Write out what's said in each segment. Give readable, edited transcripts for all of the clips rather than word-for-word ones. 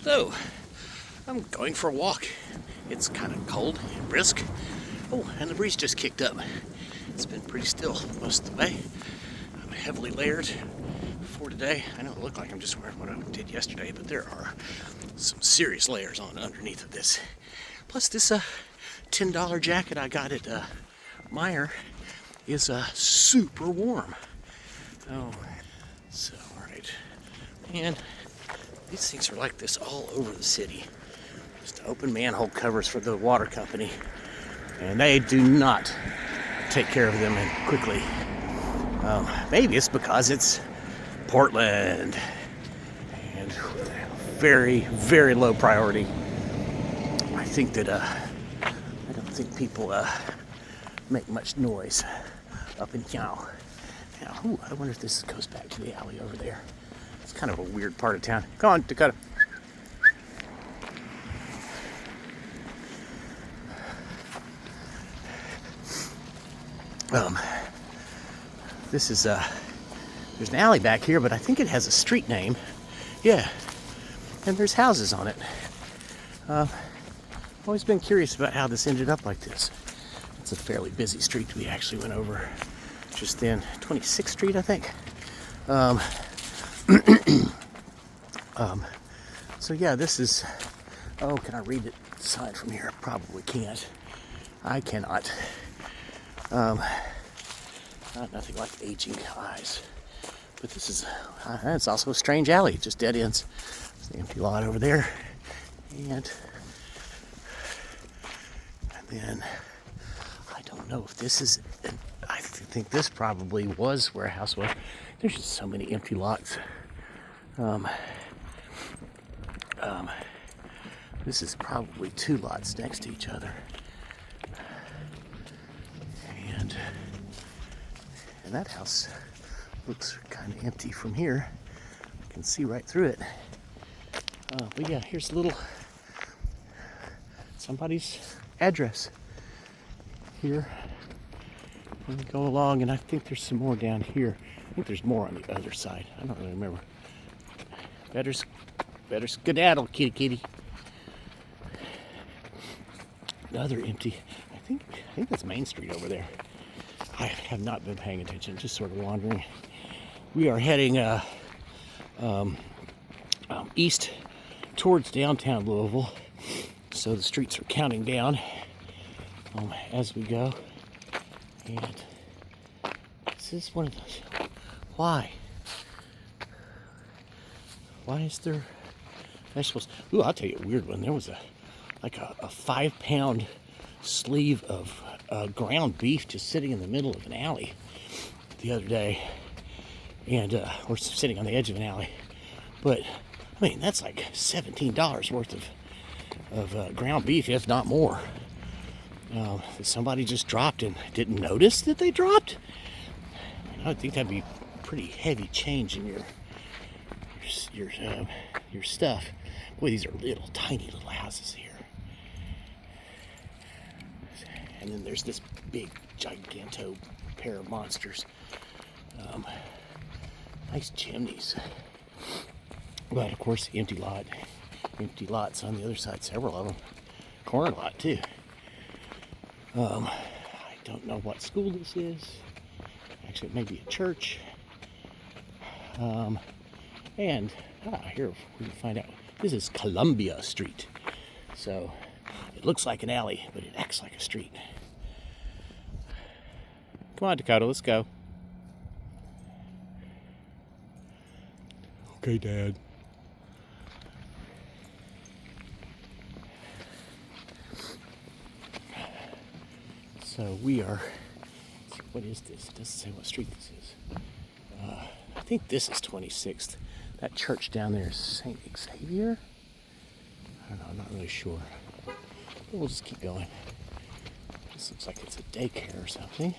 So, I'm going for a walk. It's kind of cold and brisk. Oh, and the breeze just kicked up. It's been pretty still most of the way. I'm heavily layered for today. I know it looked like I'm just wearing what I did yesterday, but there are some serious layers on underneath of this. Plus this $10 jacket I got at Meyer is super warm. Oh, so alright. And these things are like this all over the city. Just open manhole covers for the water company. And they do not take care of them quickly. Maybe it's because it's Portland and very, very low priority. I think that I don't think people make much noise up in here. Now, I wonder if this goes back to the alley over there. It's kind of a weird part of town. Come on, Dakota. This is there's an alley back here, but I think it has a street name. Yeah, and there's houses on it. I've always been curious about how this ended up like this. It's a fairly busy street we actually went over just then. 26th Street, I think. So yeah, this is, oh, can I read the sign from here? I probably can't. I cannot. Nothing like aging eyes. But this is, it's also a strange alley. It just dead ends. There's an empty lot over there. And then, I don't know if this is, I think this probably was where a house was. There's just so many empty lots. This is probably two lots next to each other. And that house looks kind of empty from here. You can see right through it. But yeah, here's a little somebody's address here. We go along, and I think there's some more down here. I think there's more on the other side. I don't really remember. Better skedaddle, kitty. Another empty. I think that's Main Street over there. I have not been paying attention, just sort of wandering. We are heading east towards downtown Louisville, so the streets are counting down as we go. And this is one of those. Why is there vegetables? Ooh, I'll tell you a weird one. There was a 5-pound sleeve of ground beef just sitting in the middle of an alley the other day, and we're sitting on the edge of an alley. But I mean, that's like $17 worth of ground beef, if not more. That somebody just dropped and didn't notice that they dropped. I would think that'd be pretty heavy change in your stuff. Boy, these are tiny little houses here. And then there's this big, giganto pair of monsters. Nice chimneys. But of course, empty lots on the other side, several of them. Corner lot too. I don't know what school this is. Actually, it may be a church. And here we can find out. This is Columbia Street. So it looks like an alley, but it acts like a street. Come on, Dakota, let's go. Okay, Dad. So we are, what is this? It doesn't say what street this is. I think this is 26th. That church down there is St. Xavier? I don't know, I'm not really sure. But we'll just keep going. This looks like it's a daycare or something.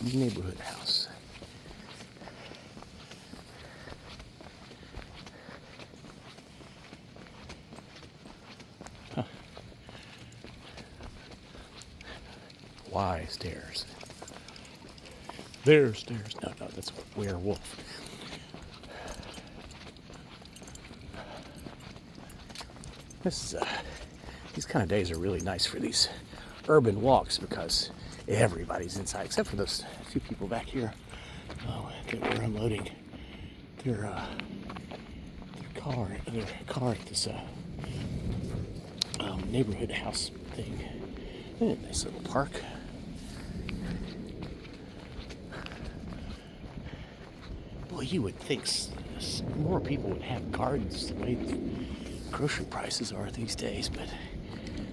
And neighborhood house. Huh. Why stairs? There's. No, that's a werewolf. These kind of days are really nice for these urban walks because everybody's inside except for those few people back here that were unloading their car at this neighborhood house thing. Nice little park. Well, you would think more people would have gardens the way the grocery prices are these days, but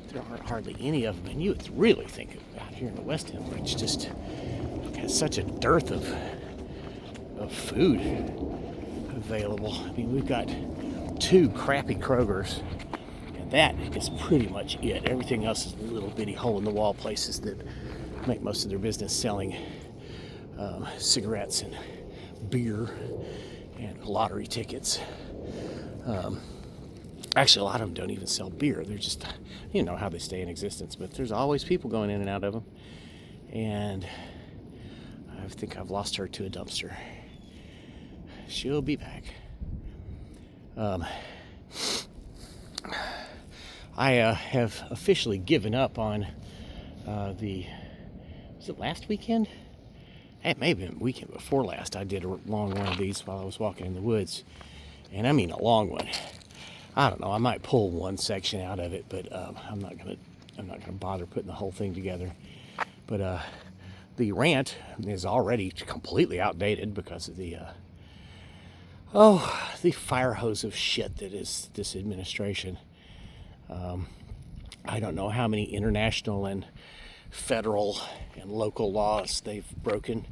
there aren't hardly any of them. And you would really think out here in the West End, which just has such a dearth of food available. I mean, we've got 2 crappy Krogers, and that is pretty much it. Everything else is little bitty hole-in-the-wall places that make most of their business selling cigarettes and beer and lottery tickets. Actually, a lot of them don't even sell beer. They're just, you know how they stay in existence, but there's always people going in and out of them. And I think I've lost her to a dumpster. She'll be back. I have officially given up on was it last weekend? It may have been the weekend before last. I did a long one of these while I was walking in the woods. And I mean a long one. I don't know, I might pull one section out of it, but I'm not gonna bother putting the whole thing together. But the rant is already completely outdated because of the fire hose of shit that is this administration. I don't know how many international and federal and local laws they've broken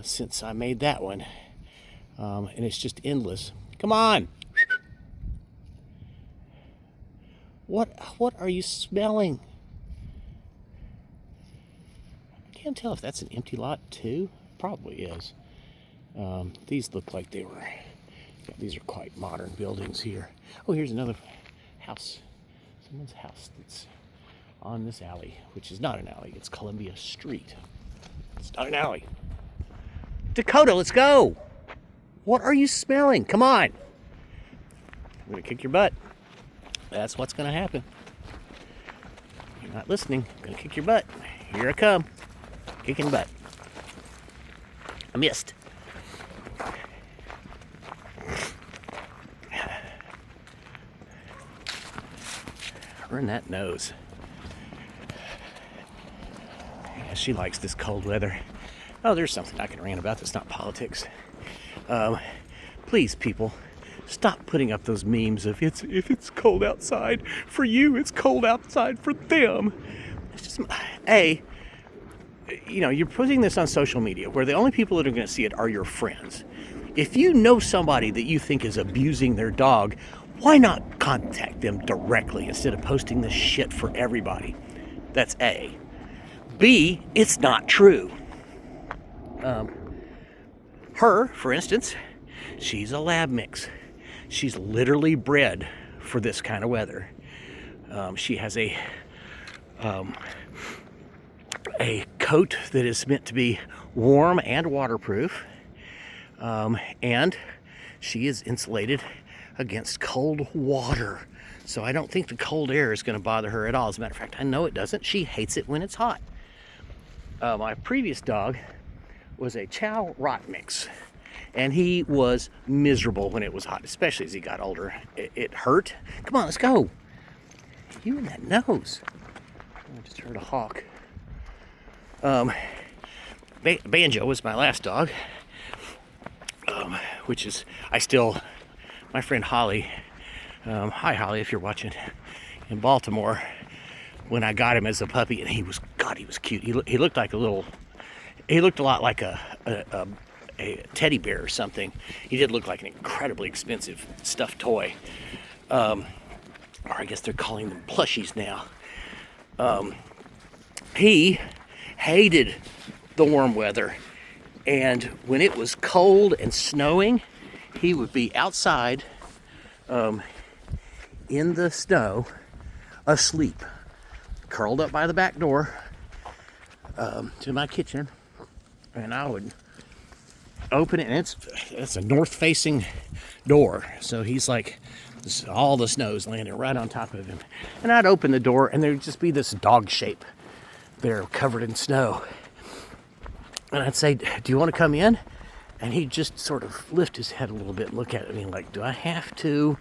since I made that one. And it's just endless. Come on! What are you smelling? I can't tell if that's an empty lot too. Probably is. These look like they were. Yeah, these are quite modern buildings here. Oh, here's another house. Someone's house that's on this alley, which is not an alley. It's Columbia Street. It's not an alley. Dakota, let's go. What are you smelling? Come on. I'm gonna kick your butt. That's what's gonna happen. You're not listening. I'm gonna kick your butt. Here I come. Kicking butt. I missed. Run that nose. Yeah, she likes this cold weather. Oh, there's something I can rant about that's not politics. Please, people, stop putting up those memes of if it's cold outside for you, it's cold outside for them. It's just, you're putting this on social media where the only people that are going to see it are your friends. If you know somebody that you think is abusing their dog, why not contact them directly instead of posting this shit for everybody? That's A. B, it's not true. Her, for instance, she's a lab mix. She's literally bred for this kind of weather. She has a coat that is meant to be warm and waterproof, and she is insulated against cold water. So I don't think the cold air is going to bother her at all. As a matter of fact, I know it doesn't. She hates it when it's hot. My previous dog was a Chow Rot mix, and he was miserable when it was hot, especially as he got older. It hurt. Come on, let's go. You and that nose. I just heard a hawk. Banjo was my last dog, which is, my friend Holly, hi Holly if you're watching, in Baltimore, when I got him as a puppy, and he was cute. He looked like he looked a lot like a teddy bear or something. He did look like an incredibly expensive stuffed toy. Or I guess they're calling them plushies now. He hated the warm weather, and when it was cold and snowing, he would be outside in the snow, asleep, curled up by the back door to my kitchen, and I would open it, and it's a north-facing door, so he's like, all the snow's landing right on top of him. And I'd open the door, and there'd just be this dog shape there covered in snow. And I'd say, do you want to come in? And he'd just sort of lift his head a little bit and look at me like, do I have to?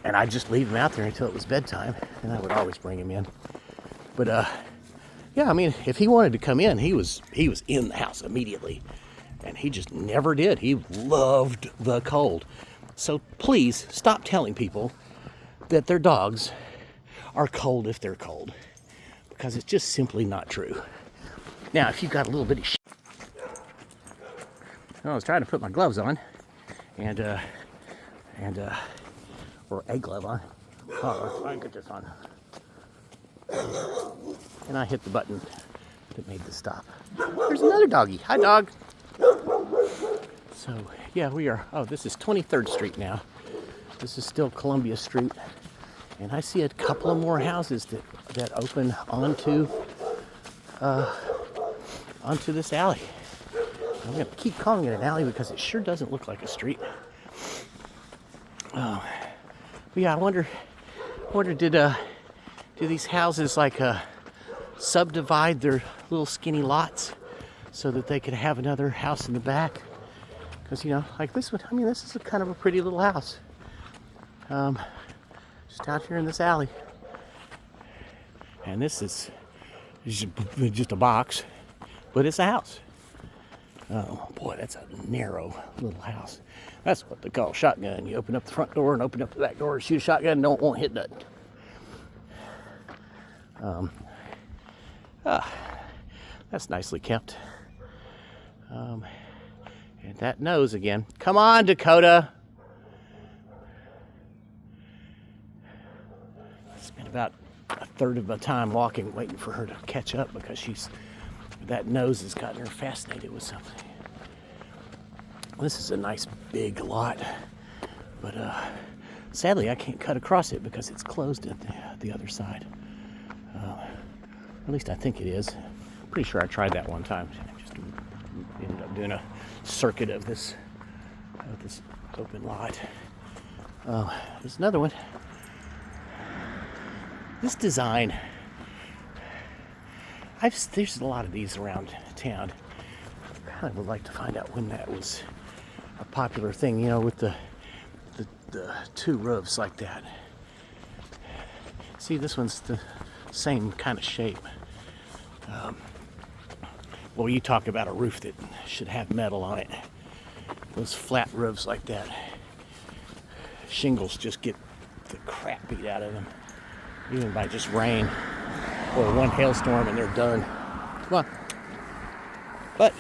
And I'd just leave him out there until it was bedtime, and I would always bring him in. But yeah, I mean, if he wanted to come in, he was in the house immediately. And he just never did. He loved the cold. So please stop telling people that their dogs are cold if they're cold, because it's just simply not true. Now, if you've got a little bitty I was trying to put my gloves on, or a glove on. Oh, I can get this on. And I hit the button that made the stop. There's another doggy. Hi, dog. So, yeah, we are, this is 23rd Street now. This is still Columbia Street. And I see a couple of more houses that open onto this alley. I'm going to keep calling it an alley because it sure doesn't look like a street. But yeah, I wonder, do these houses like subdivide their little skinny lots so that they could have another house in the back? Because, you know, like this one, I mean, this is kind of a pretty little house. Just out here in this alley. And this is just a box, but it's a house. Oh boy, that's a narrow little house. That's what they call shotgun. You open up the front door and open up the back door, shoot a shotgun, and won't hit nothing. That's nicely kept. And that nose again. Come on, Dakota. I spent about a third of my time walking, waiting for her to catch up because that nose has gotten her fascinated with something. This is a nice big lot, but sadly I can't cut across it because it's closed at the other side. At least I think it is. Pretty sure I tried that one time. I just ended up doing a circuit of this open lot. There's another one. This design, there's a lot of these around town. I kind of would like to find out when that was a popular thing, you know, with the two roofs like that. See, this one's the same kind of shape. Well, you talk about a roof that should have metal on it. Those flat roofs like that, shingles just get the crap beat out of them, even by just rain or one hailstorm and they're done. Come on. But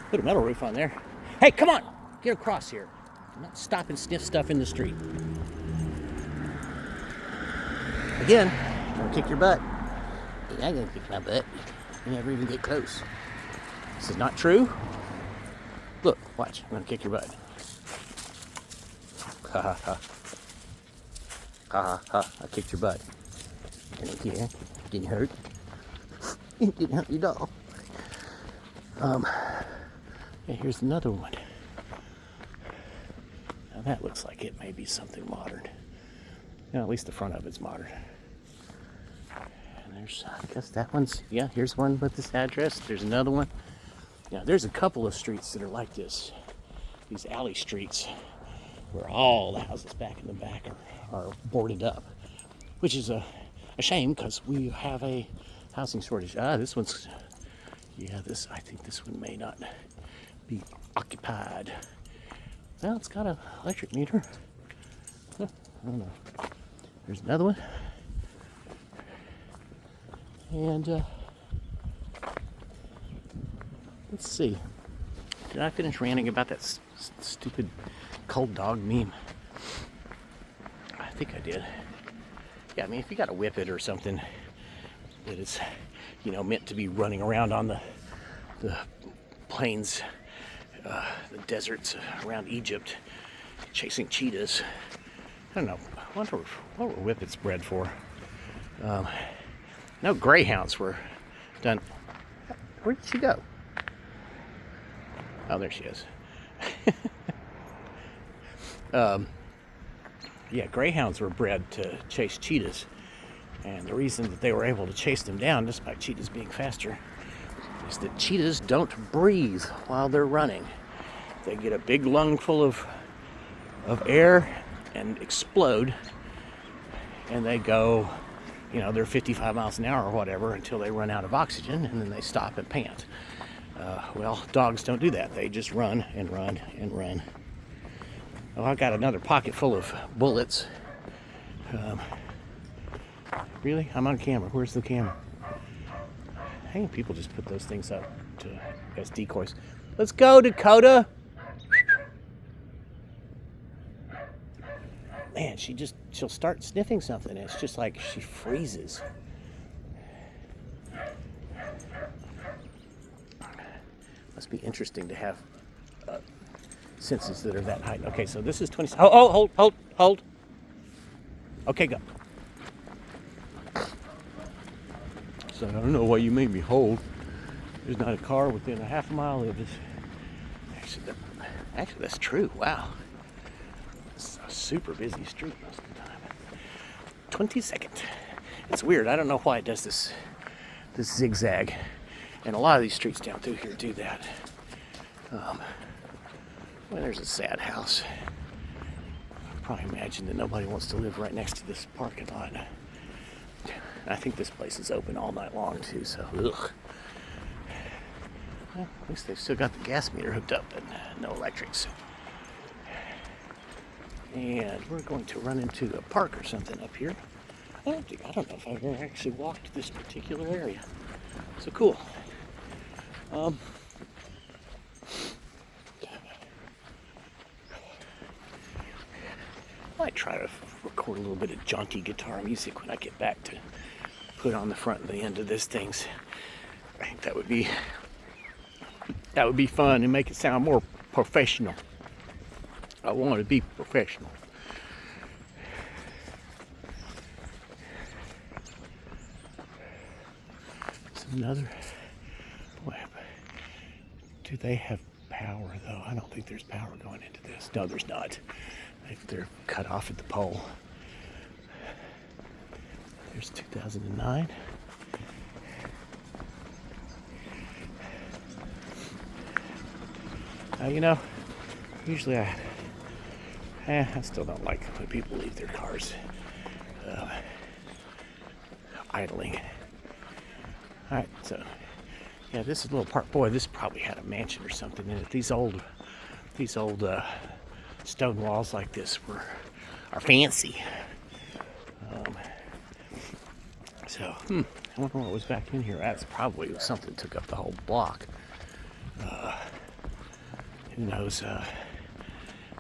put a metal roof on there. Hey, come on, get across here. I'm not stop and sniff stuff in the street. Again, I'm gonna kick your butt. You're not gonna kick my butt. You never even get close. This is not true. Look, watch. I'm gonna kick your butt. Ha ha ha. Ha ha ha. I kicked your butt. Yeah. Didn't hurt. It didn't hurt you at all. Yeah, here's another one. Now that looks like it may be something modern. You know, at least the front of it's modern. And there's, I guess that one's, yeah, here's one with this address. There's another one. Yeah, there's a couple of streets that are like this. These alley streets where all the houses back in the back are boarded up. Which is a shame because we have a housing shortage. This one's, yeah, I think this one may not be occupied. Well, it's got an electric meter. I don't know. There's another one. And let's see. Did I finish ranting about that stupid cold dog meme? I think I did. Yeah, I mean, if you got a whippet or something that is, you know, meant to be running around on the plains, the deserts around Egypt, chasing cheetahs. I don't know. I wonder what were whippets bred for. No, greyhounds were done. Where did she go? Oh, there she is. Yeah, greyhounds were bred to chase cheetahs. And the reason that they were able to chase them down, despite cheetahs being faster, is that cheetahs don't breathe while they're running. They get a big lungful of air and explode, and they go, they're 55 miles an hour or whatever until they run out of oxygen, and then they stop and pant. Well, dogs don't do that. They just run and run and run. Oh, I got another pocket full of bullets. Really? I'm on camera. Where's the camera? Hey, people just put those things up as decoys. Let's go, Dakota! Man, she'll start sniffing something. It's just like she freezes. Must be interesting to have senses that are that height. Okay, so this is 20. Oh, hold. Okay, go. So I don't know why you made me hold. There's not a car within a half a mile of this. Actually, that's true. Wow. It's a super busy street most of the time. 22nd. It's weird. I don't know why it does this zigzag. And a lot of these streets down through here do that. Well, there's a sad house. I probably imagine that nobody wants to live right next to this parking lot. I think this place is open all night long too, so ugh. Well, at least they've still got the gas meter hooked up and no electrics. And we're going to run into a park or something up here. I don't know if I've ever actually walked this particular area. So cool. I might try to record a little bit of jaunty guitar music when I get back to put on the front and the end of this things. I think that would be fun and make it sound more professional. I want to be professional. It's another. Boy, do they have power though? I don't think there's power going into this. No, there's not. They're cut off at the pole. There's 2009. Usually I still don't like when people leave their cars idling. Alright, so yeah, this is a little park. Boy, this probably had a mansion or something in it. These old stone walls like this are fancy. I wonder what was back in here. That's probably something that took up the whole block. Who knows?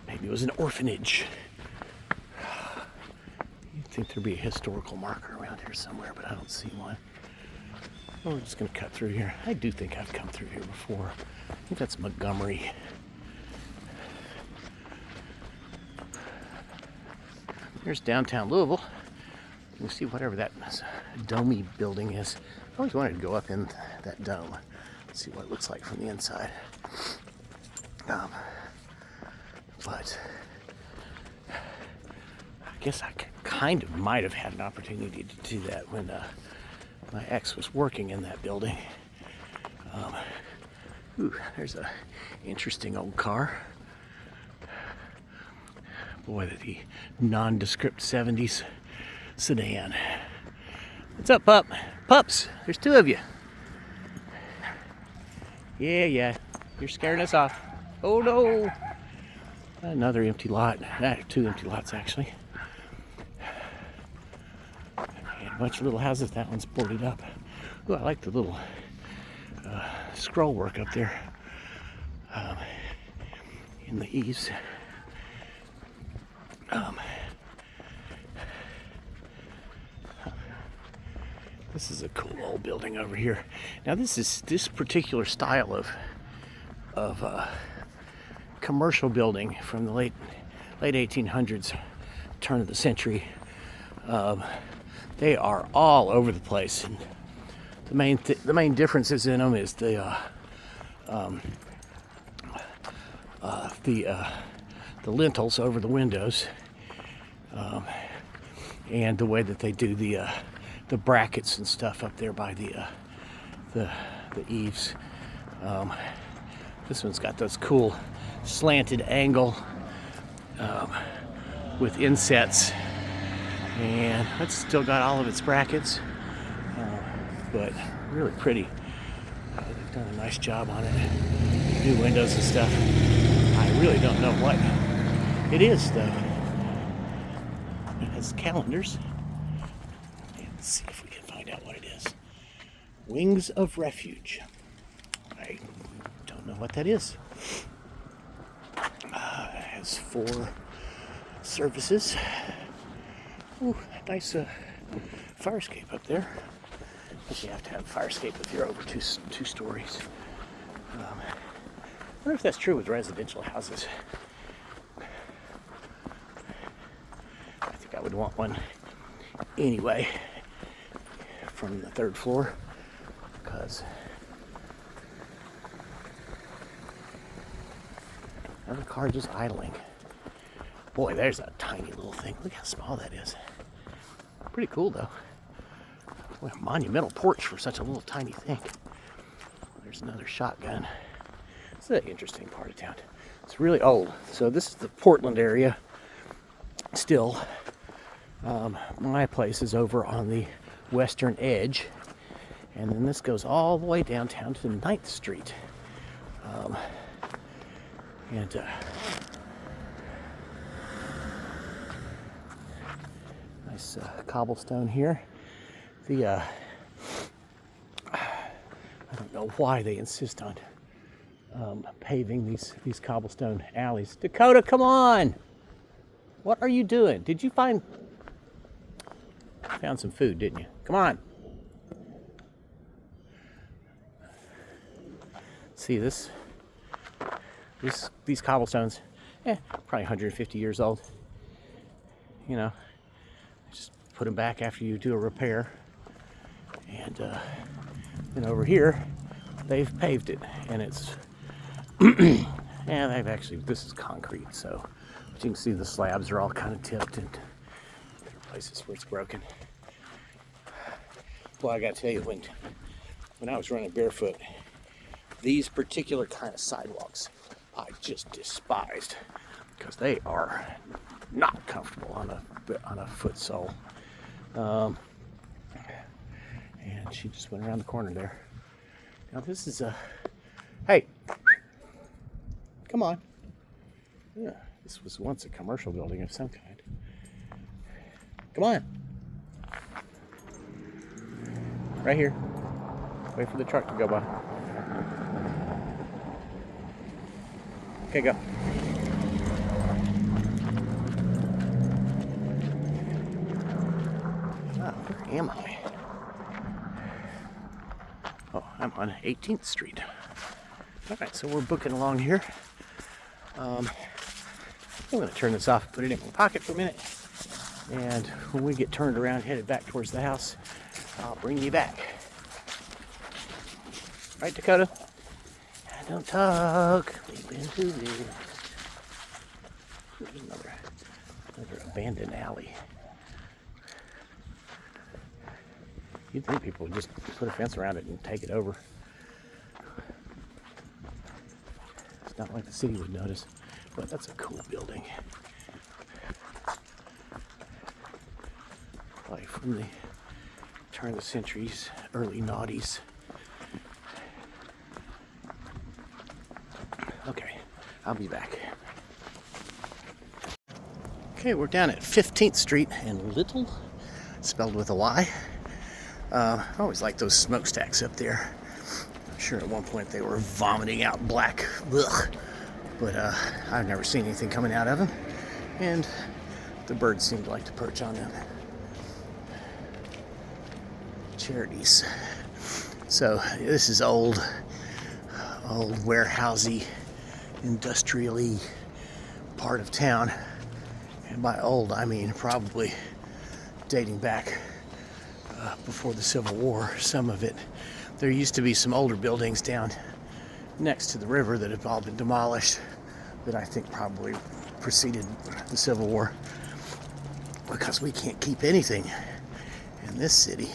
Maybe it was an orphanage. You'd think there'd be a historical marker around here somewhere, but I don't see one. Well, we're just going to cut through here. I do think I've come through here before. I think that's Montgomery. Here's downtown Louisville. You can see whatever that domey building is. I always wanted to go up in that dome. See what it looks like from the inside. But I guess I kind of might have had an opportunity to do that when my ex was working in that building. There's a interesting old car. Boy, the nondescript 70s sedan. What's up, pup? Pups, there's two of you. Yeah, you're scaring us off. Oh no! Another empty lot. Two empty lots actually. And a bunch of little houses. That one's boarded up. Ooh, I like the little scroll work up there in the eaves. This is a cool old building over here. Now this particular style of commercial building from the late 1800s, turn of the century. They are all over the place, and the main differences in them is the the lintels over the windows, and the way that they do the brackets and stuff up there by the eaves. This one's got those cool slanted angle with insets, and it's still got all of its brackets, but really pretty. They've done a nice job on it. New windows and stuff. I really don't know what it is though. It has calendars. Let's see if we can find out what it is. Wings of Refuge. I don't know what that is. It has 4 services. Ooh, nice fire escape up there. I guess you have to have a fire escape if you're over two stories. I wonder if that's true with residential houses. I think I would want one anyway from the 3rd floor, because another car just idling. Boy, there's a tiny little thing. Look how small that is. Pretty cool though. What a monumental porch for such a little tiny thing. There's another shotgun. It's an interesting part of town. It's really old. So this is the Portland area still. My place is over on the western edge, and then this goes all the way downtown to 9th Street. Nice cobblestone here. I don't know why they insist on paving these cobblestone alleys. Dakota, come on! What are you doing? Did you found some food, didn't you? Come on. See these cobblestones, probably 150 years old. You know, just put them back after you do a repair. And then over here, they've paved it, and it's they've actually, this is concrete, so but you can see the slabs are all kind of tipped, and there are places where it's broken. Well, I gotta tell you, when I was running barefoot, these particular kind of sidewalks I just despised, because they are not comfortable on a foot sole. And she just went around the corner there. Now this is hey, come on. Yeah, this was once a commercial building of some kind. Come on. Right here. Wait for the truck to go by. Okay, go. Oh, where am I? Oh, I'm on 18th Street. All right, so we're booking along here. I'm going to turn this off and put it in my pocket for a minute. And when we get turned around, headed back towards the house, I'll bring you back. Right, Dakota? Don't talk. We've been through this. There's another abandoned alley. You'd think people would just put a fence around it and take it over. It's not like the city would notice, but that's a cool building. Probably from the turn of the centuries, early noughties. Okay, I'll be back. Okay, we're down at 15th Street in Little, spelled with a Y. I always like those smokestacks up there. I'm sure at one point they were vomiting out black, ugh, but I've never seen anything coming out of them, and the birds seem to like to perch on them. Charities. So this is old warehousey, industrially part of town, and by old I mean probably dating back before the Civil War. Some of it, there used to be some older buildings down next to the river that have all been demolished, that I think probably preceded the Civil War, because we can't keep anything in this city.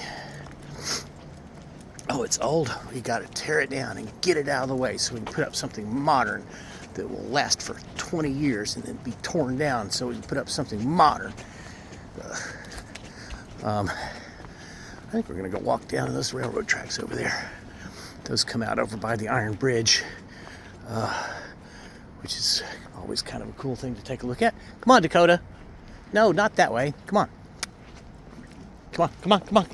Oh, it's old. We got to tear it down and get it out of the way so we can put up something modern that will last for 20 years and then be torn down so we can put up something modern. I think we're going to go walk down those railroad tracks over there. Those come out over by the Iron Bridge, which is always kind of a cool thing to take a look at. Come on, Dakota. No, not that way. Come on. Come on, come on, come on.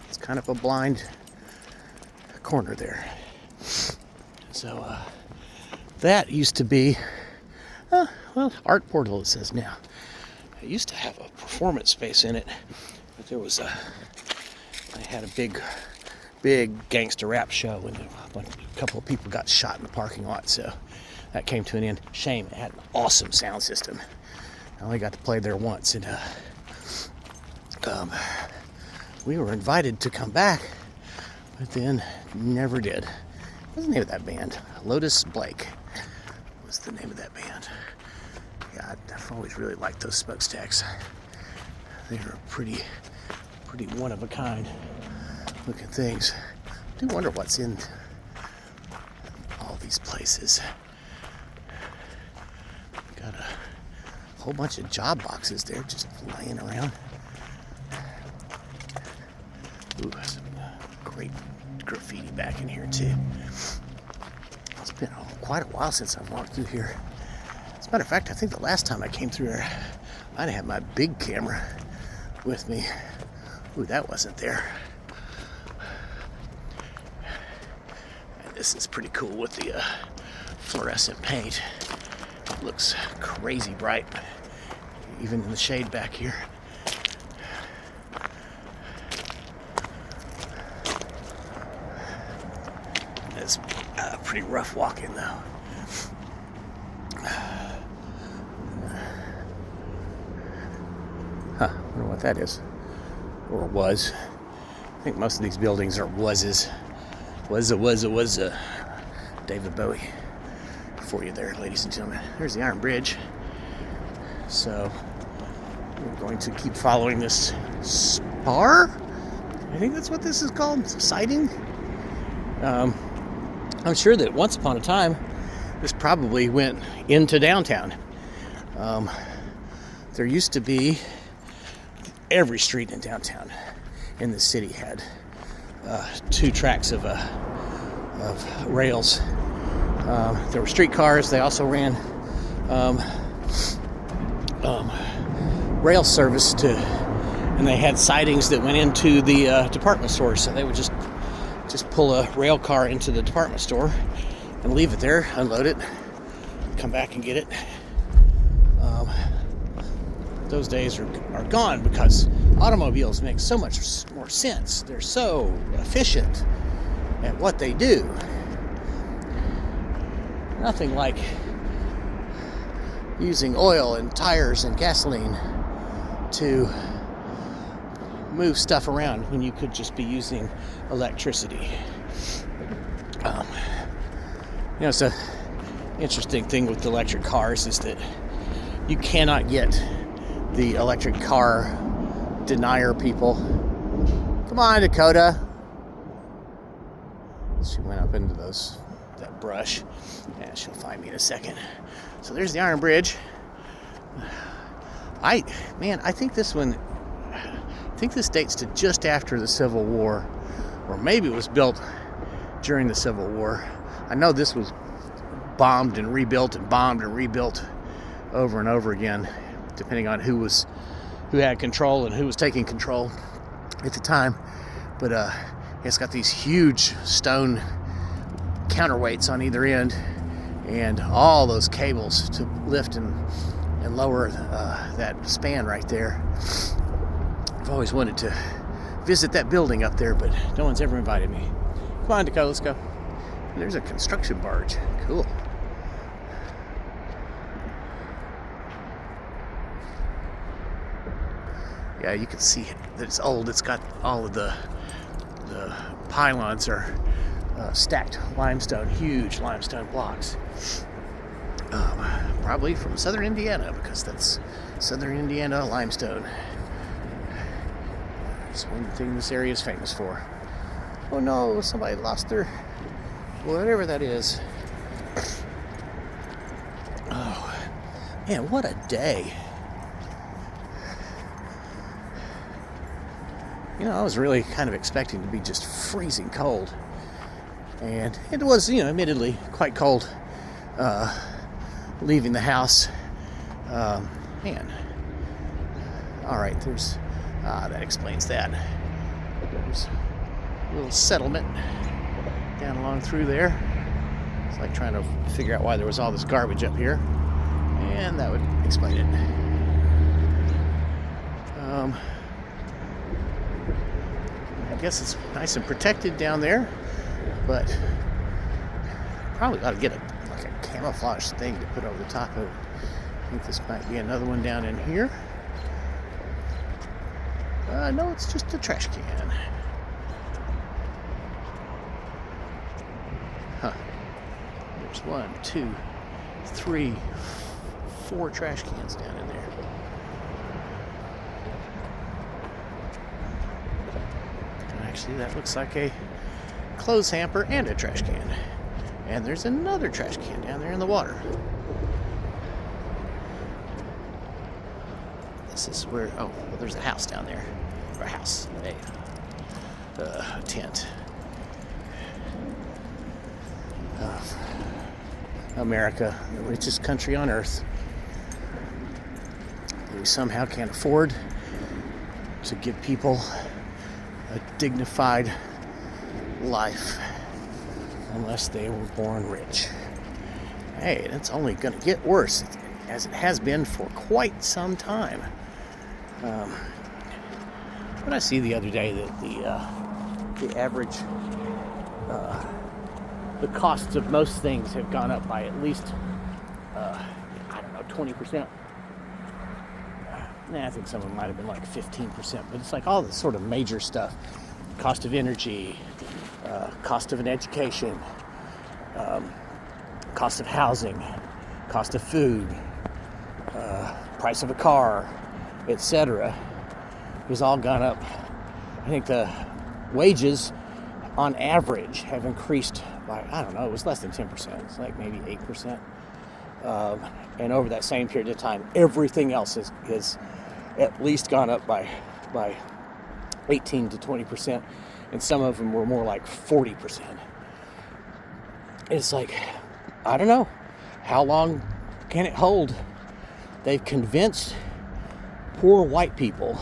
It's kind of a blind corner there. So that used to be, well, Art Portal it says now. It used to have a performance space in it, but there was they had a big gangster rap show, and a couple of people got shot in the parking lot, so that came to an end. Shame, it had an awesome sound system. I only got to play there once, and we were invited to come back, but then never did. What's the name of that band? Lotus Blake was the name of that band. Yeah, I've always really liked those Smokestacks. They were pretty one of a kind looking things. I do wonder what's in all these places. Got a whole bunch of job boxes there just laying around. Ooh, some great graffiti back in here too. It's been quite a while since I've walked through here. As a matter of fact, I think the last time I came through here, I might have had my big camera with me. Ooh, that wasn't there. And this is pretty cool with the fluorescent paint. It looks crazy bright, even in the shade back here. It's pretty rough walking though. Huh, I wonder what that is. Or was. I think most of these buildings are wases. Was David Bowie for you there, ladies and gentlemen. There's the Iron Bridge. So we're going to keep following this spar. I think that's what this is called, siding. I'm sure that once upon a time, this probably went into downtown. There used to be every street in downtown in the city had 2 tracks of rails. There were streetcars. They also ran rail service and they had sidings that went into the department stores. So they would just pull a rail car into the department store and leave it there, unload it, come back and get it. Those days are gone because automobiles make so much more sense. They're so efficient at what they do. Nothing like using oil and tires and gasoline to move stuff around when you could just be using electricity. It's an interesting thing with electric cars is that you cannot get the electric car denier people. Come on, Dakota. She went up into that brush. Yeah, she'll find me in a second. So there's the Iron Bridge. I think this dates to just after the Civil War, or maybe it was built during the Civil War. I know this was bombed and rebuilt over and over again, depending on who had control and who was taking control at the time. But it's got these huge stone counterweights on either end, and all those cables to lift and lower that span right there. I've always wanted to visit that building up there, but no one's ever invited me. Come on, Dakota, let's go. There's a construction barge. Cool. Yeah, you can see that it's old. It's got all of the pylons are stacked limestone, huge limestone blocks. probably from southern Indiana, because that's southern Indiana limestone. It's one thing this area is famous for. Oh no, somebody lost their, whatever that is. Oh, man, what a day. You know, I was really kind of expecting to be just freezing cold. And it was, you know, admittedly quite cold leaving the house. Man. Alright, there's, that explains that. There's a little settlement down along through there. It's like trying to figure out why there was all this garbage up here. And that would explain it. I guess it's nice and protected down there, but probably ought to get a camouflage thing to put over the top of it. I think this might be another one down in here. No, it's just a trash can. Huh. There's 1, 2, 3, 4 trash cans down in there. Actually, that looks like a clothes hamper and a trash can. And there's another trash can down there in the water. This is where, oh, well, there's a house down there. Or a house, a tent. America, the richest country on earth. We somehow can't afford to give people a dignified life unless they were born rich. Hey, it's only going to get worse, as it has been for quite some time. But I see the other day that the average, the costs of most things have gone up by at least, 20%. I think some of them might have been like 15%, but it's like all the sort of major stuff. Cost of energy, cost of an education, cost of housing, cost of food, price of a car, etc. has all gone up. I think the wages on average have increased by, I don't know, it was less than 10%. It's like maybe 8%. And over that same period of time, everything else is at least gone up by 18 to 20%, and some of them were more like 40%. It's like, I don't know, how long can it hold? They've convinced poor white people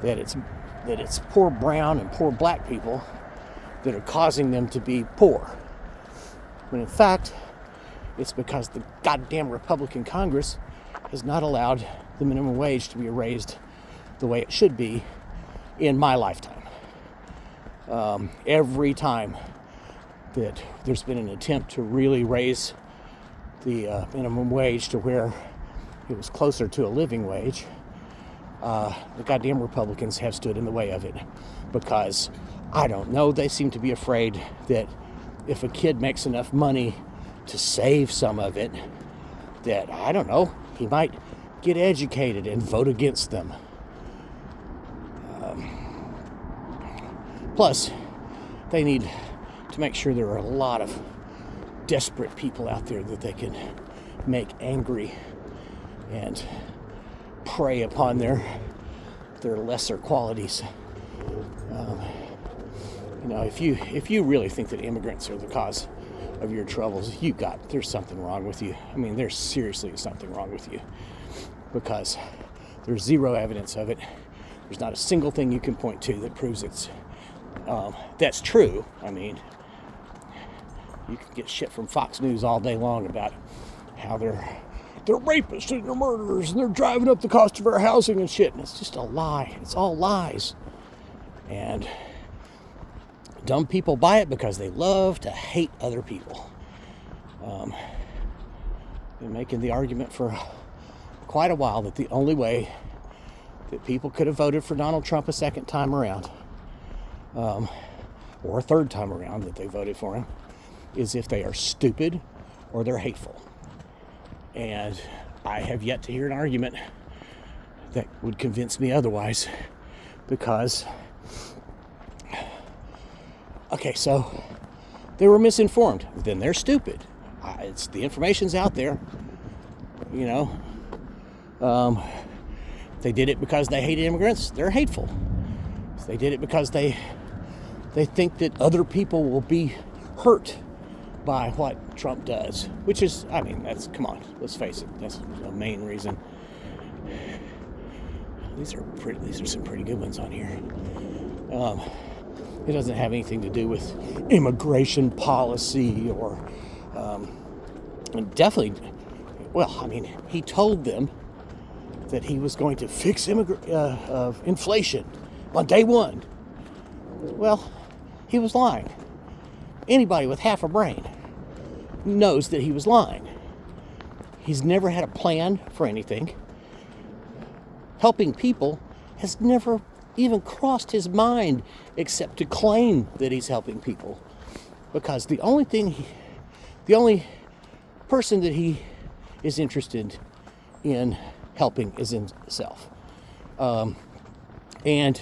that it's poor brown and poor black people that are causing them to be poor, when in fact it's because the goddamn Republican Congress has not allowed the minimum wage to be raised the way it should be in my lifetime. Every time that there's been an attempt to really raise the minimum wage to where it was closer to a living wage, the goddamn Republicans have stood in the way of it, because, I don't know, they seem to be afraid that if a kid makes enough money to save some of it, that, I don't know, he might get educated and vote against them. Plus, they need to make sure there are a lot of desperate people out there that they can make angry and prey upon their lesser qualities. If you really think that immigrants are the cause of your troubles, there's something wrong with you. I mean, there's seriously something wrong with you, because there's zero evidence of it. There's not a single thing you can point to that proves that's true. I mean, you can get shit from Fox News all day long about how they're rapists and they're murderers and they're driving up the cost of our housing and shit, and it's just a lie. It's all lies. And dumb people buy it because they love to hate other people. Been making the argument for quite a while that the only way that people could have voted for Donald Trump a second time around, or a third time around that they voted for him, is if they are stupid or they're hateful. And I have yet to hear an argument that would convince me otherwise, because, okay, so they were misinformed. Then they're stupid. It's the information's out there, you know. They did it because they hate immigrants. They're hateful. They did it because they think that other people will be hurt by what Trump does, which is, I mean, that's, come on, let's face it, that's the main reason. These are some pretty good ones on here. It doesn't have anything to do with immigration policy or, definitely, well, I mean, he told them that he was going to fix inflation on day one. Well, he was lying. Anybody with half a brain knows that he was lying. He's never had a plan for anything. Helping people has never even crossed his mind except to claim that he's helping people. Because the only person that he is interested in helping is himself. And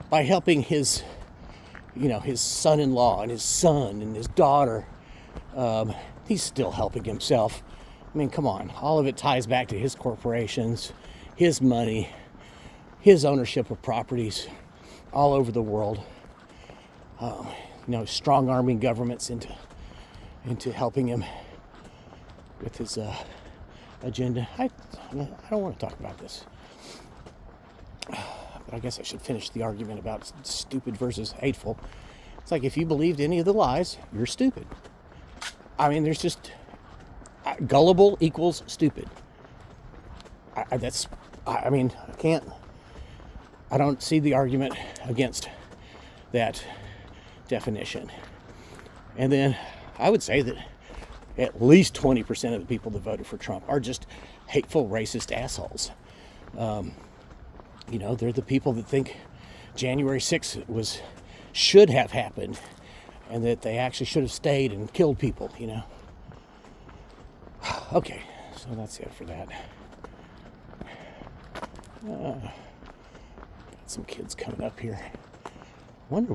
by helping his son-in-law and his son and his daughter, he's still helping himself. I mean, come on. All of it ties back to his corporations, his money, his ownership of properties all over the world. Strong-arming governments into helping him with his agenda. I don't want to talk about this. But I guess I should finish the argument about stupid versus hateful. It's like, if you believed any of the lies, you're stupid. I mean, there's just gullible equals stupid. I don't see the argument against that definition. And then I would say that at least 20% of the people that voted for Trump are just hateful, racist assholes. They're the people that think January 6th should have happened, and that they actually should have stayed and killed people, Okay, so that's it for that. Got some kids coming up here. I wonder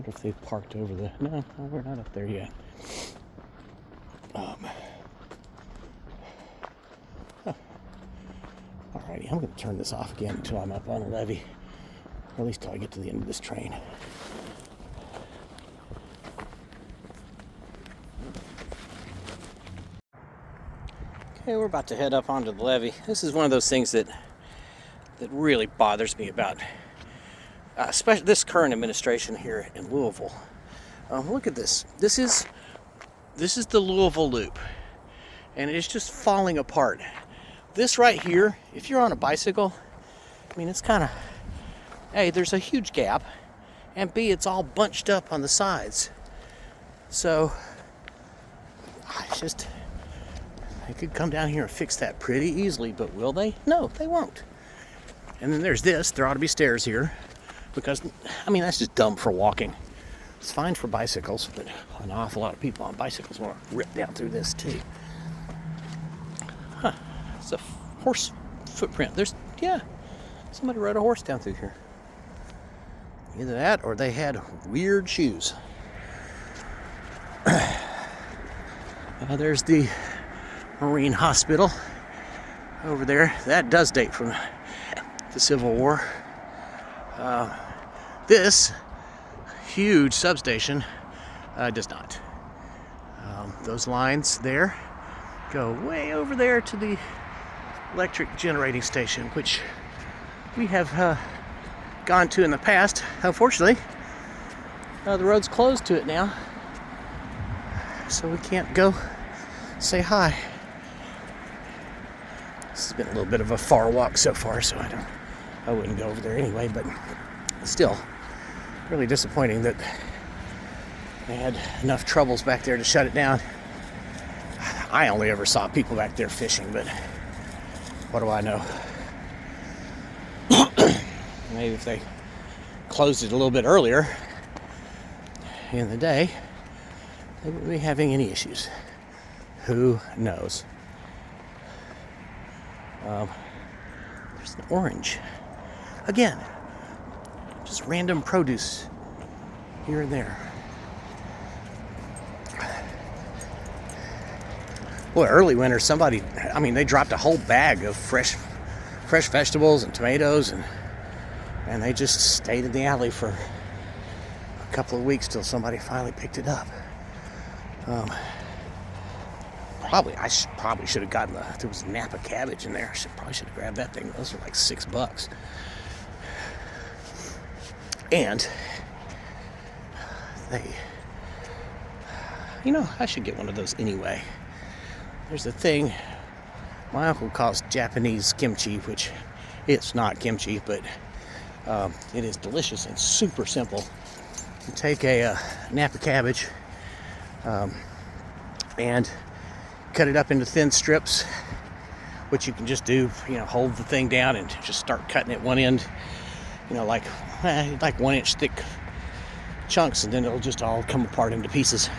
if they've parked over the... No, we're not up there yet. Alrighty, I'm going to turn this off again until I'm up on a levee. Or at least till I get to the end of this train. Okay, we're about to head up onto the levee. This is one of those things that really bothers me about especially this current administration here in Louisville. Look at this. This is the Louisville Loop, and it's just falling apart. This right here, if you're on a bicycle, I mean, it's kind of, A, there's a huge gap, and B, it's all bunched up on the sides. So, they could come down here and fix that pretty easily, but will they? No, they won't. And then there's this. There ought to be stairs here, because, I mean, that's just dumb for walking. It's fine for bicycles, but an awful lot of people on bicycles want to rip down through this too. Huh. It's a horse footprint. Somebody rode a horse down through here. Either that or they had weird shoes. There's the Marine Hospital over there. That does date from the Civil War. This huge substation does not. Those lines there go way over there to the electric generating station, which we have gone to in the past. Unfortunately, the road's closed to it now, so we can't go say hi. This has been a little bit of a far walk so far, so I wouldn't go over there anyway, but still really disappointing that they had enough troubles back there to shut it down. I only ever saw people back there fishing, but what do I know? Maybe if they closed it a little bit earlier in the day, they wouldn't be having any issues. Who knows? There's an orange. Again, just random produce here and there. Well, early winter, they dropped a whole bag of fresh vegetables and tomatoes, and they just stayed in the alley for a couple of weeks till somebody finally picked it up. I probably should have gotten there was Napa cabbage in there. Probably should have grabbed that thing. Those are like $6. And I should get one of those anyway. There's a thing my uncle calls Japanese kimchi, which it's not kimchi, but it is delicious and super simple. You take a Napa cabbage and cut it up into thin strips, which you can just do, hold the thing down and just start cutting at one end, like 1 inch thick chunks, and then it'll just all come apart into pieces.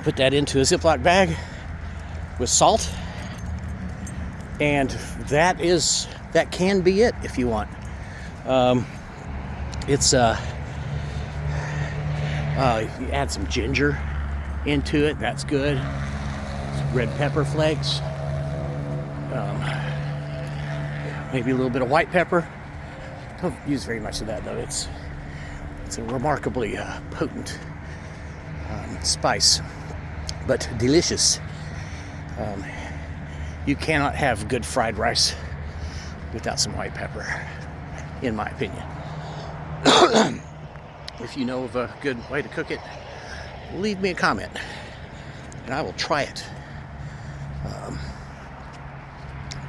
Put that into a Ziploc bag with salt, and that can be it if you want. You add some ginger into it, that's good. Some red pepper flakes, maybe a little bit of white pepper. Don't use very much of that though. It's a remarkably potent spice, but delicious. You cannot have good fried rice without some white pepper, in my opinion. If you know of a good way to cook it, leave me a comment, and I will try it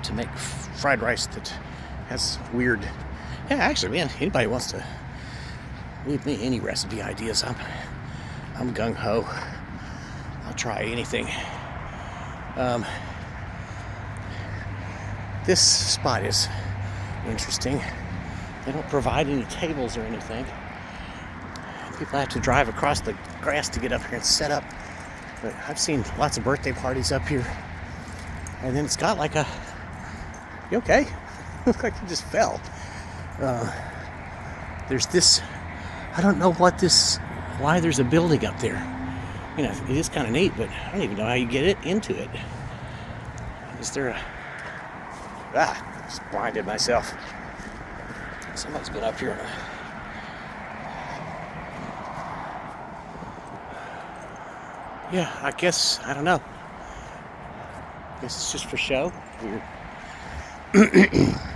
to make fried rice that has weird... Yeah, actually, man, anybody wants to leave me any recipe ideas, I'm gung-ho. I'll try anything. This spot is interesting. They don't provide any tables or anything. People have to drive across the grass to get up here and set up. But I've seen lots of birthday parties up here. And then it's got like a... You okay? Looks like you just fell. There's this... I don't know why there's a building up there. It is kind of neat, but I don't even know how you get it into it. Is there a... just blinded myself. Somebody's been up here. Yeah, I guess, I don't know. I guess it's just for show. Weird.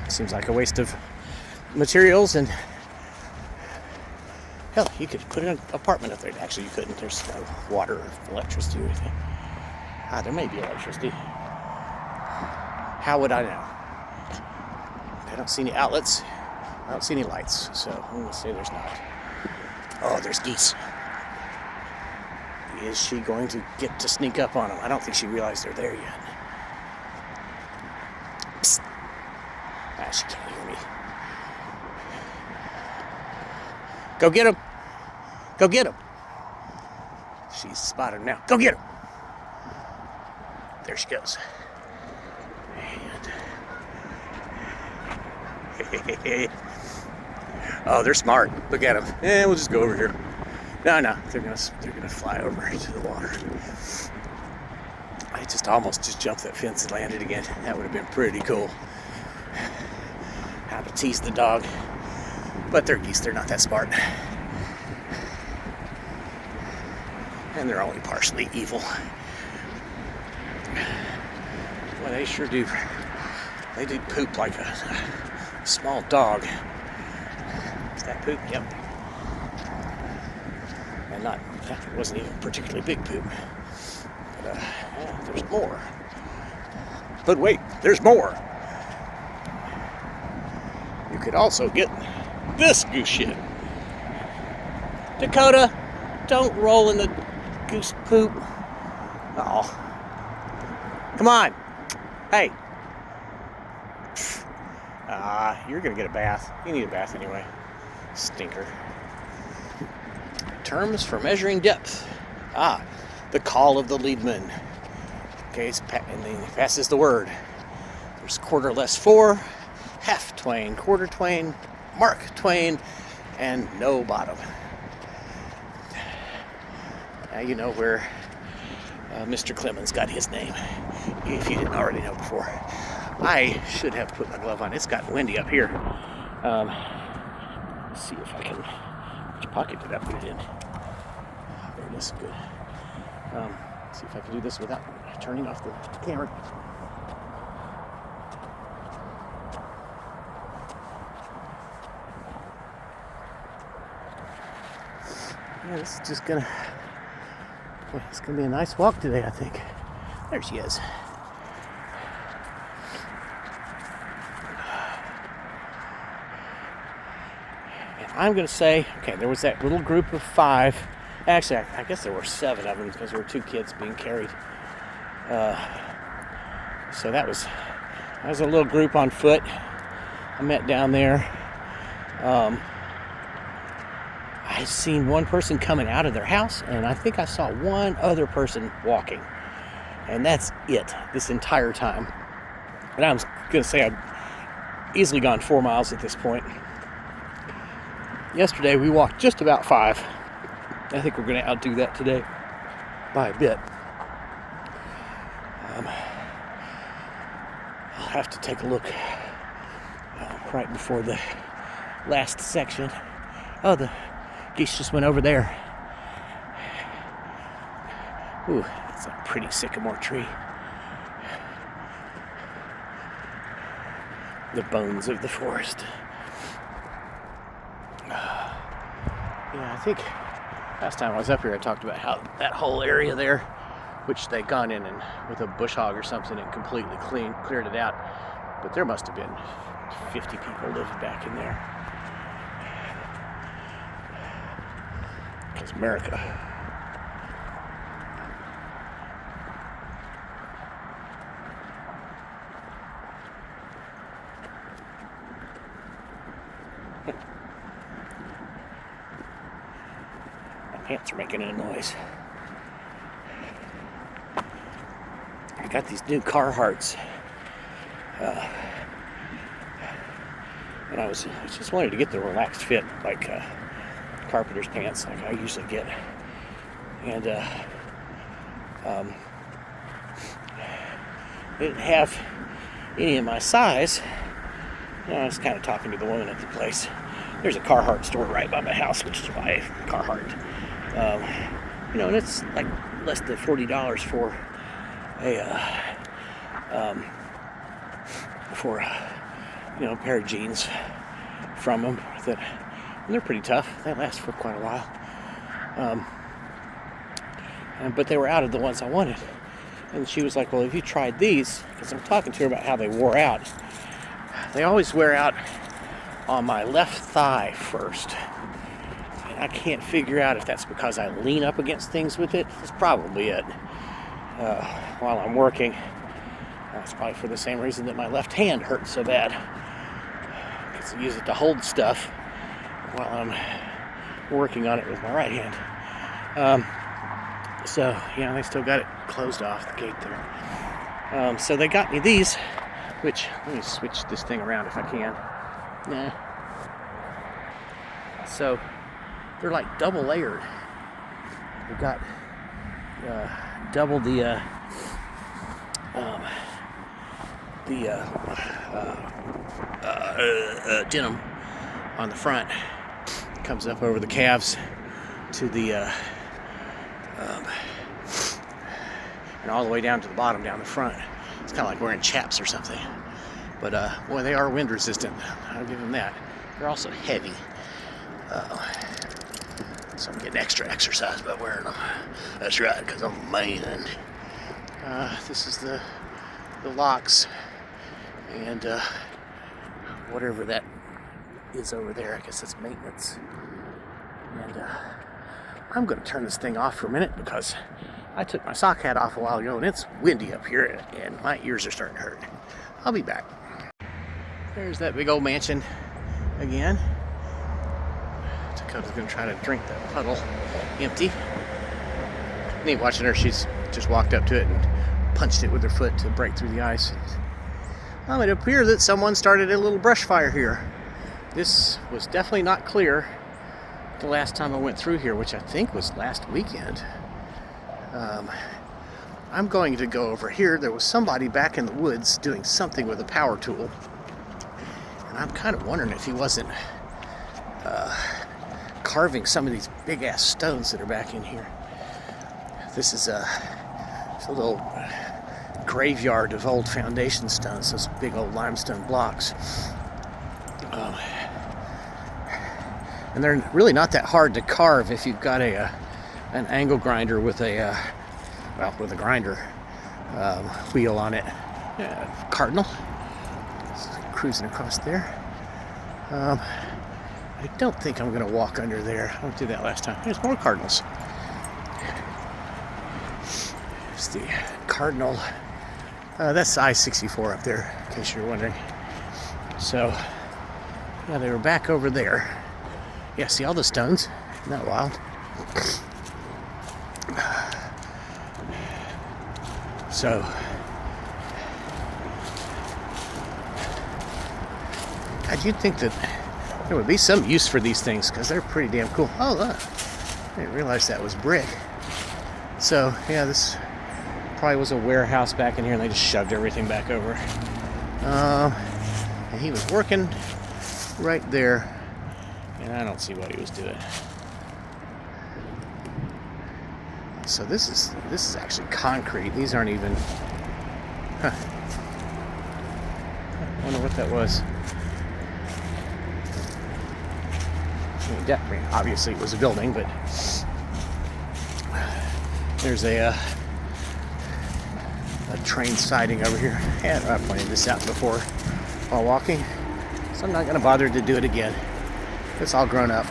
Seems like a waste of materials, and hell, you could put an apartment up there. Actually, you couldn't. There's no water or electricity or anything. There may be electricity. How would I know? I don't see any outlets. I don't see any lights, so I'm going to say there's not. Oh, there's geese. Is she going to get to sneak up on them? I don't think she realized they're there yet. Psst. She can't hear me. Go get him. Go get him. She's spotted him now. Go get him. There she goes. And oh, they're smart. Look at them. We'll just go over here. No, they're gonna fly over into the water. I almost jumped that fence and landed again. That would have been pretty cool. How to tease the dog. But they're geese, they're not that smart. And they're only partially evil. Well, they sure do. They do poop like a small dog. Is that poop? Yep. And it wasn't even particularly big poop. But there's more. But wait, there's more. You could also get this goose shit. Dakota, don't roll in the goose poop. Oh. Come on. Hey. You're gonna get a bath. You need a bath anyway. Stinker. Terms for measuring depth. The call of the leadman. Okay, and then he passes the word. There's quarter less 4, half twain, quarter twain, mark twain, and no bottom. Now you know where Mr. Clemens got his name, if you didn't already know before. I should have put my glove on. It's gotten windy up here. Let's see if I can. Which pocket did I put it in? There it is. Good. See if I can do this without turning off the camera. Yeah, this is just gonna. Boy, it's gonna be a nice walk today, I think. There she is. And I'm gonna say, okay, there was that little group of 5. Actually, I guess there were 7 of them because there were 2 kids being carried. So that was a little group on foot. I met down there. I seen one person coming out of their house, and I think I saw one other person walking. And that's it this entire time. And I was going to say I've easily gone 4 miles at this point. Yesterday we walked just about 5. I think we're going to outdo that today by a bit. I'll have to take a look right before the last section. Oh, the geese just went over there. Ooh, it's a pretty sycamore tree. The bones of the forest. Yeah, I think last time I was up here I talked about how that whole area there, which they'd gone in and with a bush hog or something and completely cleared it out. But there must have been 50 people living back in there. Because America. My pants are making a noise. I got these new Carhartts. And I just wanted to get the relaxed fit, like carpenter's pants, like I usually get. And they didn't have any of my size. I was kind of talking to the woman at the place. There's a Carhartt store right by my house, which is why Carhartt. And it's like less than $40 for a pair of jeans from them and they're pretty tough. They last for quite a while. But they were out of the ones I wanted. And she was like, well, have you tried these? Because I'm talking to her about how they wore out. They always wear out on my left thigh first. And I can't figure out if that's because I lean up against things with it. That's probably it. While I'm working. That's probably for the same reason that my left hand hurts so bad. Because I use it to hold stuff while I'm working on it with my right hand. They still got it closed off, the gate there. So they got me these, which, let me switch this thing around if I can. Nah. So, they're like double layered. They've got double the denim on the front. Comes up over the calves to the and all the way down to the bottom down the front. It's kind of like wearing chaps or something. But boy, they are wind resistant. I'll give them that. They're also heavy. So I'm getting extra exercise by wearing them. That's right, because I'm a man. This is the locks and whatever that is over there. I guess that's maintenance. And I'm going to turn this thing off for a minute because I took my sock hat off a while ago and it's windy up here and my ears are starting to hurt. I'll be back. There's that big old mansion again. Dakota's going to try to drink that puddle empty. Me watching her, she's just walked up to it and punched it with their foot to break through the ice. It appears that someone started a little brush fire here. This was definitely not clear the last time I went through here, which I think was last weekend. I'm going to go over here. There was somebody back in the woods doing something with a power tool. And I'm kind of wondering if he wasn't carving some of these big ass stones that are back in here. This is a little graveyard of old foundation stones, those big old limestone blocks. And they're really not that hard to carve if you've got an angle grinder with a grinder wheel on it. Cardinal. It's cruising across there. I don't think I'm going to walk under there. I did that last time. There's more cardinals. There's the cardinal. That's I-64 up there, in case you're wondering. So, yeah, they were back over there. Yeah, see all the stones? Isn't that wild? So, God, you'd think that there would be some use for these things, because they're pretty damn cool. Oh, look. I didn't realize that was brick. So, yeah, this probably was a warehouse back in here, and they just shoved everything back over. And he was working right there, and I don't see what he was doing. So this is actually concrete. These aren't even. I wonder what that was. I mean, obviously it was a building, but there's a train siding over here. And I pointed this out before while walking, so I'm not going to bother to do it again. It's all grown up.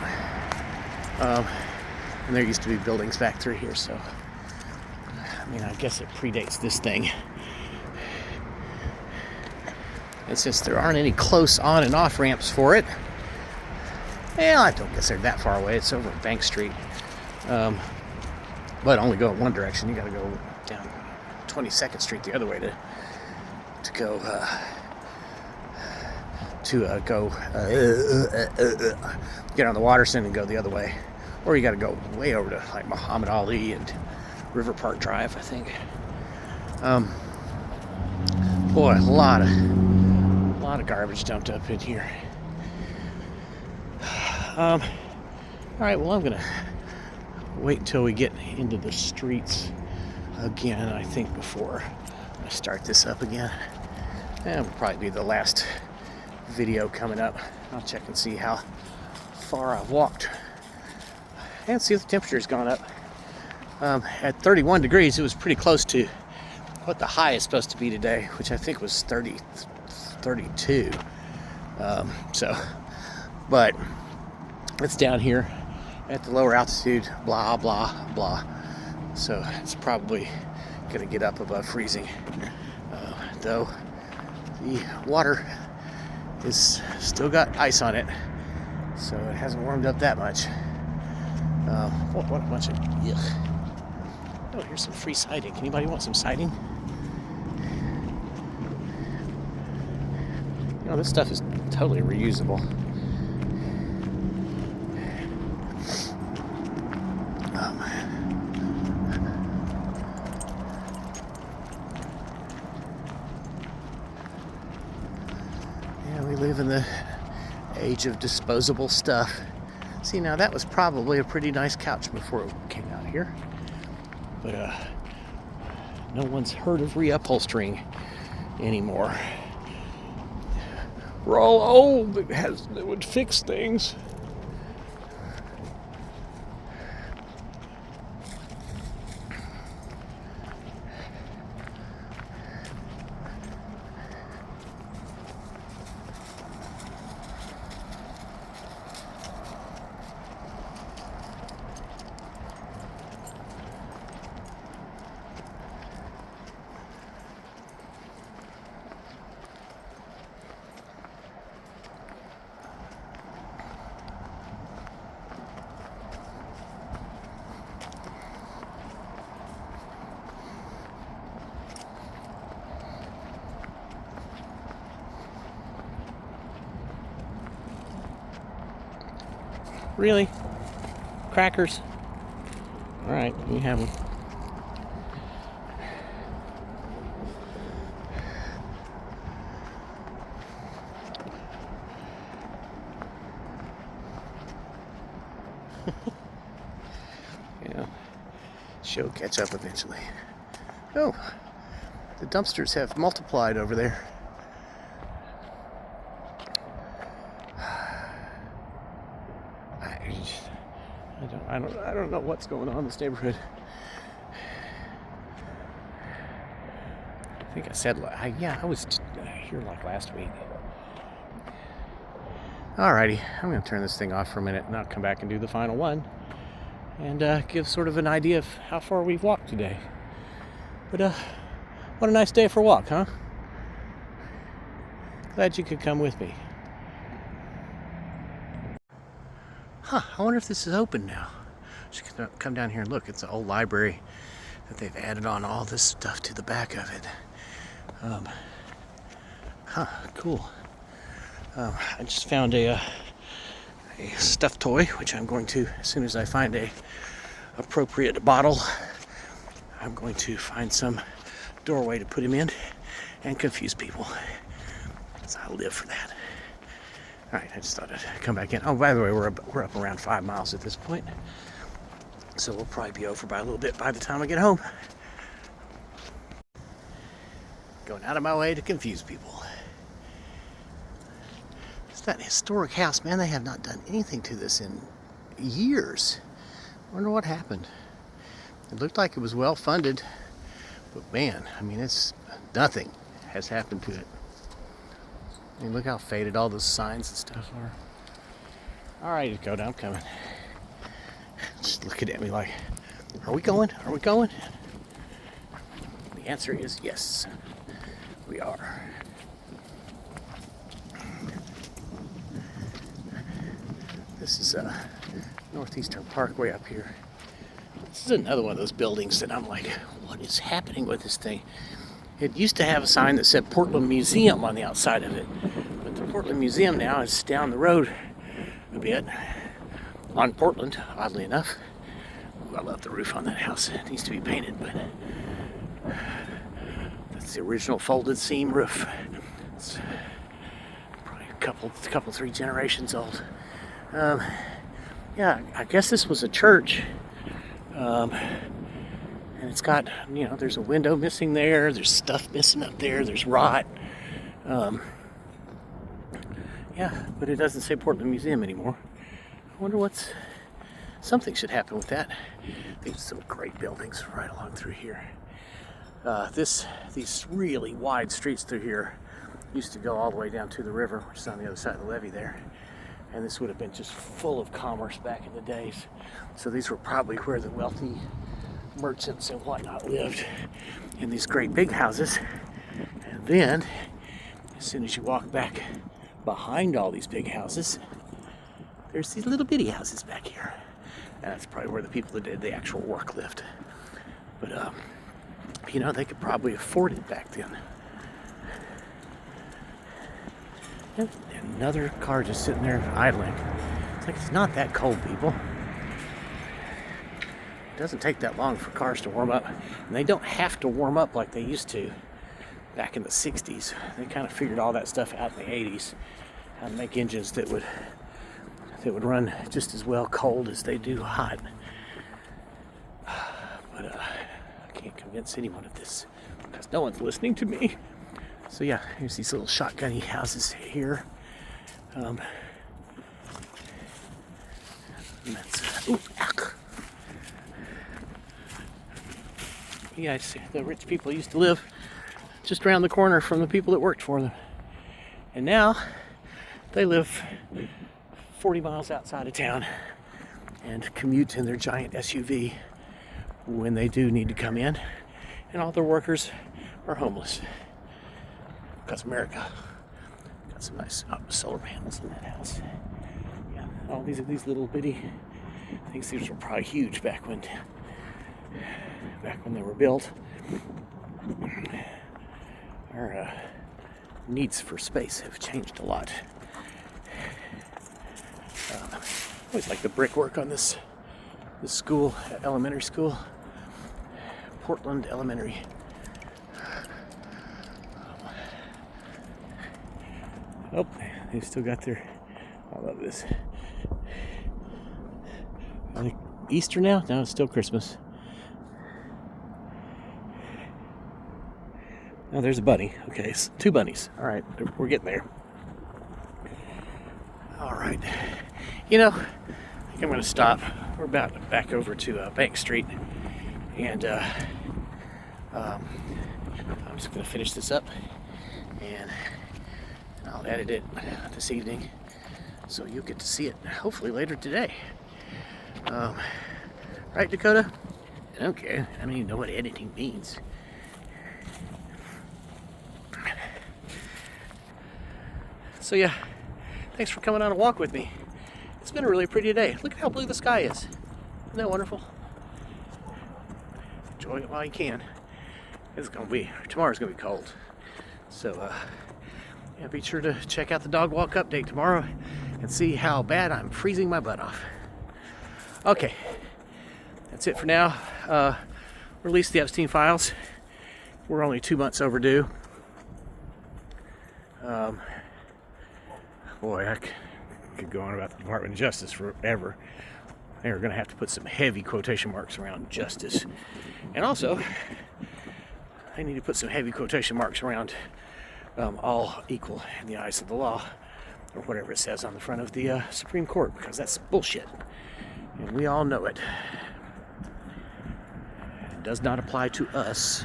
And there used to be buildings back through here, so I mean, I guess it predates this thing. And since there aren't any close on and off ramps for it, well, I don't guess they're that far away. It's over Bank Street. But only go in one direction. You got to go down 22nd Street the other way to go get on the Watterson and go the other way. Or you got to go way over to like Muhammad Ali and River Park Drive, I think. Boy, a lot of garbage dumped up in here. All right, well, I'm gonna wait until we get into the streets again, I think, before I start this up again. And it'll probably be the last video coming up. I'll check and see how far I've walked and see if the temperature's gone up. At 31 degrees, it was pretty close to what the high is supposed to be today, which I think was 32. But it's down here at the lower altitude, blah, blah, blah. So it's probably going to get up above freezing. Though the water is still got ice on it, so it hasn't warmed up that much. What a bunch of yuck. Oh, here's some free siding. Anybody want some siding? You know, this stuff is totally reusable. Yeah, we live in the age of disposable stuff. See, now that was probably a pretty nice couch before it came out here. But no one's heard of reupholstering anymore. We're all old. It would fix things. Really? Crackers? Alright, you have them. Yeah, she'll catch up eventually. Oh, the dumpsters have multiplied over there. I don't know what's going on in this neighborhood. I think I said, I was here like last week. Alrighty, I'm going to turn this thing off for a minute and I'll come back and do the final one and give sort of an idea of how far we've walked today. But what a nice day for a walk, huh? Glad you could come with me. Huh, I wonder if this is open now. Just come down here and look. It's an old library that they've added on all this stuff to the back of it. Cool. I just found a stuffed toy, which I'm going to, as soon as I find a appropriate bottle, I'm going to find some doorway to put him in and confuse people. So I live for that. All right, I just thought I'd come back in. Oh, by the way, we're up around 5 miles at this point, so we'll probably be over by a little bit by the time I get home. Going out of my way to confuse people. It's that historic house, man. They have not done anything to this in years. I wonder what happened. It looked like it was well funded, but man, I mean, it's nothing has happened to it. I mean, look how faded all those signs and stuff are. All right, Dakota, I'm coming. Just looking at me like, are we going? Are we going? The answer is yes, we are. This is Northeastern Parkway up here. This is another one of those buildings that I'm like, what is happening with this thing? It used to have a sign that said Portland Museum on the outside of it, but the Portland Museum now is down the road a bit on Portland, oddly enough. Ooh, I love the roof on that house. It needs to be painted, but that's the original folded seam roof. It's probably a couple, 3 generations old. Yeah, I guess this was a church. And it's got, there's a window missing there. There's stuff missing up there. There's rot. Yeah, but it doesn't say Portland Museum anymore. I wonder something should happen with that. There's some great buildings right along through here. These really wide streets through here used to go all the way down to the river, which is on the other side of the levee there. And this would have been just full of commerce back in the days. So these were probably where the wealthy merchants and whatnot lived, in these great big houses. And then, as soon as you walk back behind all these big houses, there's these little bitty houses back here. And that's probably where the people that did the actual work lived. But, they could probably afford it back then. And another car just sitting there idling. It's like, it's not that cold, people. It doesn't take that long for cars to warm up. And they don't have to warm up like they used to back in the 60s. They kind of figured all that stuff out in the 80s. How to make engines that would run just as well cold as they do hot. But I can't convince anyone of this because no one's listening to me. So yeah, here's these little shotgunny houses here. And that's, yeah, the rich people used to live just around the corner from the people that worked for them. And now they live 40 miles outside of town and commute in their giant SUV when they do need to come in. And all their workers are homeless. Because America got some nice solar panels in that house. Yeah, all these little bitty things. These were probably huge back when they were built. Our needs for space have changed a lot. Always like the brickwork on this school, elementary school. Portland Elementary. Oh, they've still got their. I love this. Are they Easter now? No, it's still Christmas. Oh, there's a bunny. Okay, it's 2 bunnies. All right, we're getting there. All right. You know, I think I'm going to stop. We're about back over to Bank Street, and I'm just going to finish this up, and I'll edit it this evening, so you'll get to see it hopefully later today. Right, Dakota? I don't care. I don't even know what editing means. So yeah, thanks for coming on a walk with me. It's been a really pretty day. Look at how blue the sky is. Isn't that wonderful? Enjoy it while you can. Tomorrow's gonna be cold. So yeah, be sure to check out the dog walk update tomorrow and see how bad I'm freezing my butt off. Okay, that's it for now. Release the Epstein files. We're only 2 months overdue. Boy, I could go on about the Department of Justice forever. They're going to have to put some heavy quotation marks around justice. And also, they need to put some heavy quotation marks around all equal in the eyes of the law, or whatever it says on the front of the Supreme Court, because that's bullshit. And we all know it. It does not apply to us.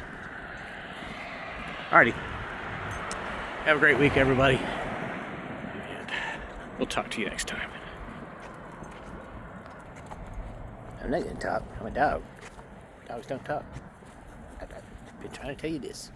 Alrighty. Have a great week, everybody. And we'll talk to you next time. I'm not going to talk. I'm a dog. Dogs don't talk. I've been trying to tell you this.